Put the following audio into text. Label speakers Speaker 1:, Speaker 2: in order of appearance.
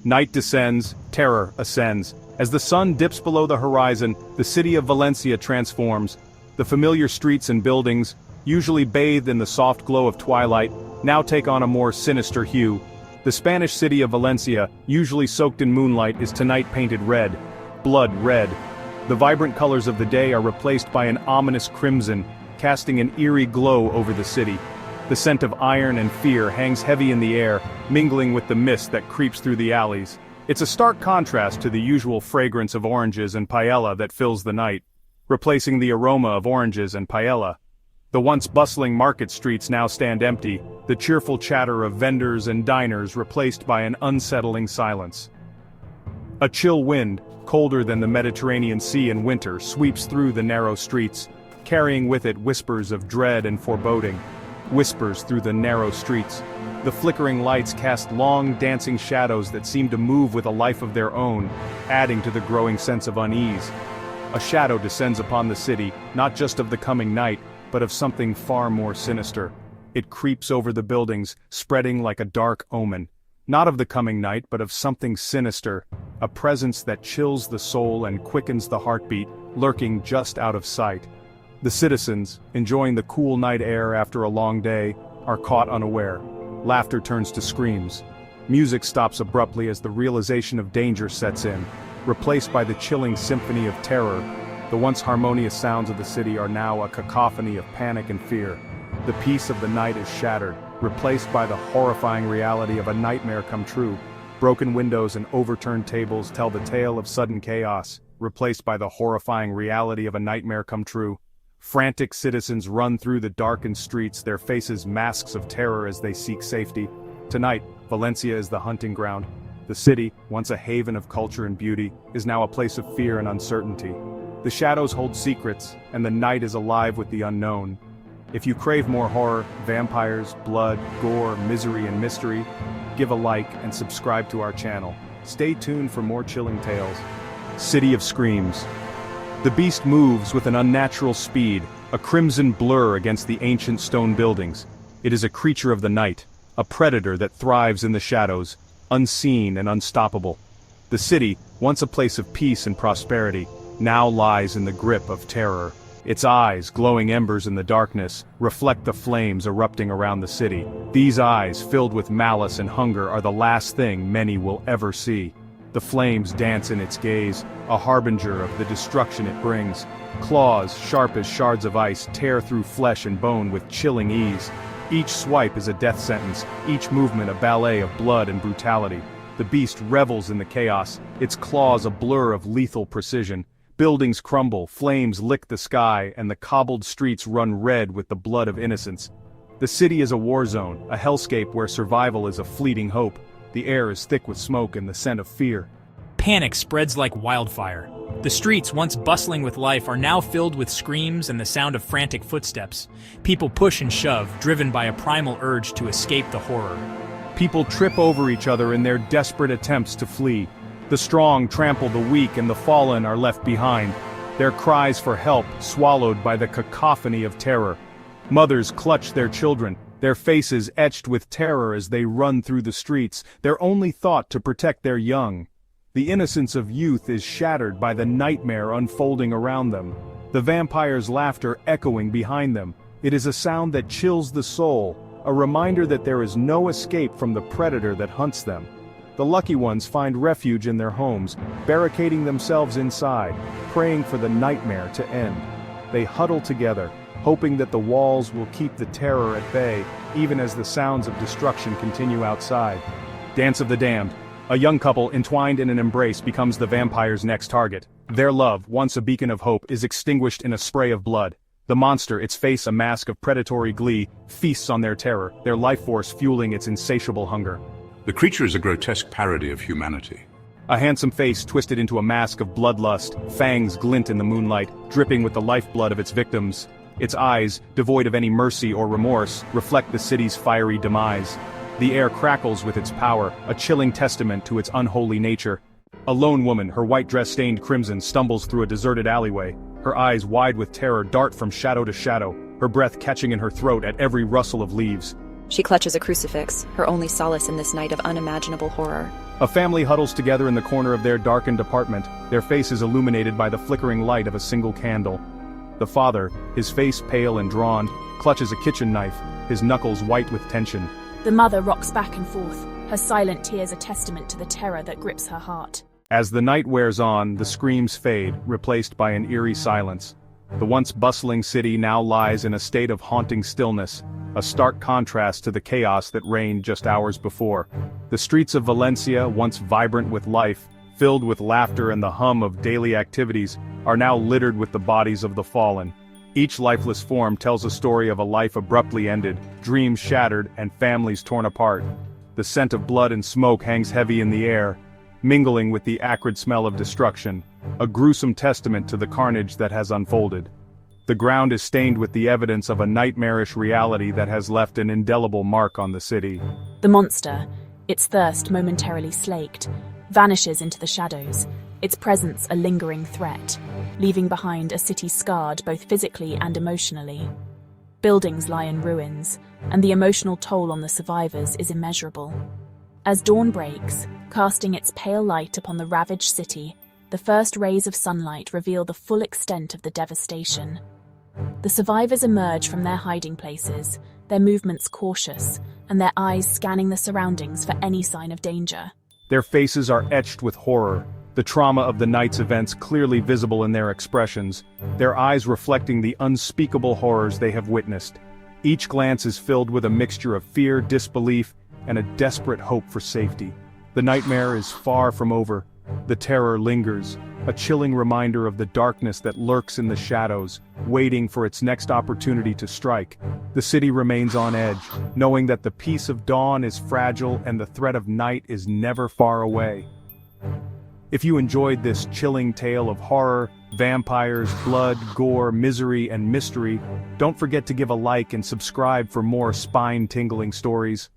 Speaker 1: Night descends, terror ascends. As the sun dips below the horizon, the city of Valencia transforms. The familiar streets and buildings, usually bathed in the soft glow of twilight, now take on a more sinister hue. The Spanish city of Valencia, usually soaked in moonlight, is tonight painted red. Blood red. The vibrant colors of the day are replaced by an ominous crimson, casting an eerie glow over the city. The scent of iron and fear hangs heavy in the air, mingling with the mist that creeps through the alleys. It's a stark contrast to the usual fragrance of oranges and paella that fills the night, replacing the aroma of oranges and paella. The once bustling market streets now stand empty, the cheerful chatter of vendors and diners replaced by an unsettling silence. A chill wind, colder than the Mediterranean Sea in winter, sweeps through the narrow streets, carrying with it whispers of dread and foreboding. Whispers through the narrow streets. The flickering lights cast long, dancing shadows that seem to move with a life of their own, adding to the growing sense of unease. A shadow descends upon the city, not just of the coming night, but of something far more sinister. It creeps over the buildings, spreading like a dark omen. Not of the coming night, but of something sinister, a presence that chills the soul and quickens the heartbeat, lurking just out of sight. The citizens, enjoying the cool night air after a long day, are caught unaware. Laughter turns to screams. Music stops abruptly as the realization of danger sets in, replaced by the chilling symphony of terror. The once harmonious sounds of the city are now a cacophony of panic and fear. The peace of the night is shattered, replaced by the horrifying reality of a nightmare come true. Broken windows and overturned tables tell the tale of sudden chaos, replaced by the horrifying reality of a nightmare come true. Frantic citizens run through the darkened streets, their faces masks of terror as they seek safety. Tonight, Valencia is the hunting ground. The city, once a haven of culture and beauty, is now a place of fear and uncertainty. The shadows hold secrets, and the night is alive with the unknown. If you crave more horror, vampires, blood, gore, misery, and mystery, give a like and subscribe to our channel. Stay tuned for more chilling tales. City of Screams. The beast moves with an unnatural speed, a crimson blur against the ancient stone buildings. It is a creature of the night, a predator that thrives in the shadows, unseen and unstoppable. The city, once a place of peace and prosperity, now lies in the grip of terror. Its eyes, glowing embers in the darkness, reflect the flames erupting around the city. These eyes, filled with malice and hunger, are the last thing many will ever see. The flames dance in its gaze, a harbinger of the destruction it brings. Claws, sharp as shards of ice, tear through flesh and bone with chilling ease. Each swipe is a death sentence, each movement a ballet of blood and brutality. The beast revels in the chaos, its claws a blur of lethal precision. Buildings crumble, flames lick the sky, and the cobbled streets run red with the blood of innocents. The city is a war zone, a hellscape where survival is a fleeting hope. The air is thick with smoke and the scent of fear.
Speaker 2: Panic spreads like wildfire. The streets, once bustling with life, are now filled with screams and the sound of frantic footsteps. People push and shove, driven by a primal urge to escape the horror.
Speaker 1: People trip over each other in their desperate attempts to flee. The strong trample the weak and the fallen are left behind, their cries for help swallowed by the cacophony of terror. Mothers clutch their children, their faces etched with terror as they run through the streets, their only thought to protect their young. The innocence of youth is shattered by the nightmare unfolding around them. The vampire's laughter echoing behind them. It is a sound that chills the soul, a reminder that there is no escape from the predator that hunts them. The lucky ones find refuge in their homes, barricading themselves inside, praying for the nightmare to end. They huddle together, hoping that the walls will keep the terror at bay, even as the sounds of destruction continue outside. Dance of the Damned. A young couple entwined in an embrace becomes the vampire's next target. Their love, once a beacon of hope, is extinguished in a spray of blood. The monster, its face a mask of predatory glee, feasts on their terror, their life force fueling its insatiable hunger.
Speaker 3: The creature is a grotesque parody of humanity.
Speaker 1: A handsome face twisted into a mask of bloodlust, fangs glint in the moonlight, dripping with the lifeblood of its victims. Its eyes, devoid of any mercy or remorse, reflect the city's fiery demise. The air crackles with its power, a chilling testament to its unholy nature. A lone woman, her white dress stained crimson, stumbles through a deserted alleyway. Her eyes wide with terror dart from shadow to shadow, her breath catching in her throat at every rustle of leaves.
Speaker 4: She clutches a crucifix, her only solace in this night of unimaginable horror.
Speaker 1: A family huddles together in the corner of their darkened apartment, their faces illuminated by the flickering light of a single candle. The father, his face pale and drawn, clutches a kitchen knife, his knuckles white with tension.
Speaker 4: The mother rocks back and forth, her silent tears a testament to the terror that grips her heart.
Speaker 1: As the night wears on, the screams fade, replaced by an eerie silence. The once bustling city now lies in a state of haunting stillness, a stark contrast to the chaos that reigned just hours before. The streets of Valencia, once vibrant with life, filled with laughter and the hum of daily activities, are now littered with the bodies of the fallen. Each lifeless form tells a story of a life abruptly ended, dreams shattered, and families torn apart. The scent of blood and smoke hangs heavy in the air, mingling with the acrid smell of destruction, a gruesome testament to the carnage that has unfolded. The ground is stained with the evidence of a nightmarish reality that has left an indelible mark on the city.
Speaker 4: The monster, its thirst momentarily slaked, vanishes into the shadows, its presence a lingering threat, leaving behind a city scarred both physically and emotionally. Buildings lie in ruins, and the emotional toll on the survivors is immeasurable. As dawn breaks, casting its pale light upon the ravaged city, the first rays of sunlight reveal the full extent of the devastation. The survivors emerge from their hiding places, their movements cautious, and their eyes scanning the surroundings for any sign of danger.
Speaker 1: Their faces are etched with horror, the trauma of the night's events clearly visible in their expressions, their eyes reflecting the unspeakable horrors they have witnessed. Each glance is filled with a mixture of fear, disbelief, and a desperate hope for safety. The nightmare is far from over. The terror lingers, a chilling reminder of the darkness that lurks in the shadows, waiting for its next opportunity to strike. The city remains on edge, knowing that the peace of dawn is fragile and the threat of night is never far away. If you enjoyed this chilling tale of horror, vampires, blood, gore, misery, and mystery, don't forget to give a like and subscribe for more spine-tingling stories.